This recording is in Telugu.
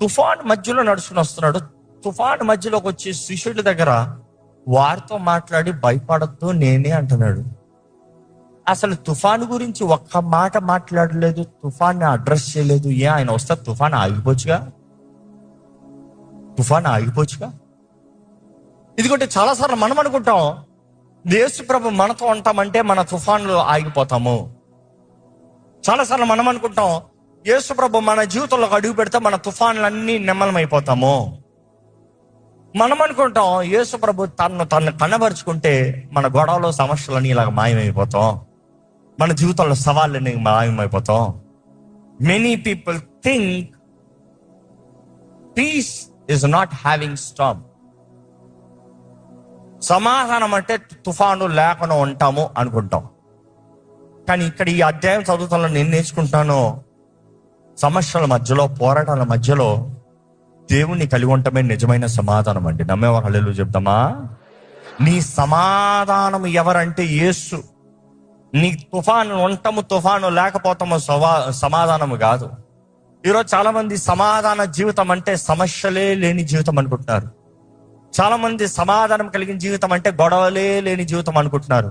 తుఫాన్ మధ్యలో నడుచుకుని వస్తున్నాడు. తుఫాన్ మధ్యలోకి వచ్చి శిష్యుడి దగ్గర వారితో మాట్లాడి భయపడద్దు నేనే అంటున్నాడు. అసలు తుఫాను గురించి ఒక్క మాట మాట్లాడలేదు, తుఫాన్ని అడ్రస్ చేయలేదు. ఆయన వస్తే తుఫాన్ ఆగిపోవచ్చుగా, ఇదిగోంటే చాలాసార్లు మనం అనుకుంటాం యేసు ప్రభు మనతో ఉంటామంటే మన తుఫాన్లు ఆగిపోతాము. చాలాసార్లు మనం అనుకుంటాం యేసు ప్రభు మన జీవితంలోకి అడుగు పెడితే మన తుఫాన్లన్నీ నిమ్మలమైపోతాము. మనం అనుకుంటాం యేసు ప్రభు తను కనబరుచుకుంటే మన గొడవలో సమస్యలన్నీ ఇలాగ మాయమైపోతాం, మన జీవితంలో సవాళ్ళని మాయమైపోతాం. Many people think peace is not having storm. సమాధానం అంటే తుఫాను లేకుండా ఉంటాము అనుకుంటాం. కానీ ఇక్కడ ఈ అధ్యాయం చదువుతాలో నేను నేర్చుకుంటాను, సమస్యల మధ్యలో, పోరాటాల మధ్యలో దేవుణ్ణి కలిగి ఉండటమే నిజమైన సమాధానం అండి. నమ్మేవారు హల్లెలూయా చెప్తామా? నీ సమాధానం ఎవరంటే యేసు. నీ తుఫాను ఉంటాము, తుఫాను లేకపోతాము సమాధానము కాదు. ఈరోజు చాలా మంది సమాధాన జీవితం అంటే సమస్యలే లేని జీవితం అనుకుంటున్నారు. చాలా మంది సమాధానం కలిగిన జీవితం అంటే గొడవలే లేని జీవితం అనుకుంటున్నారు.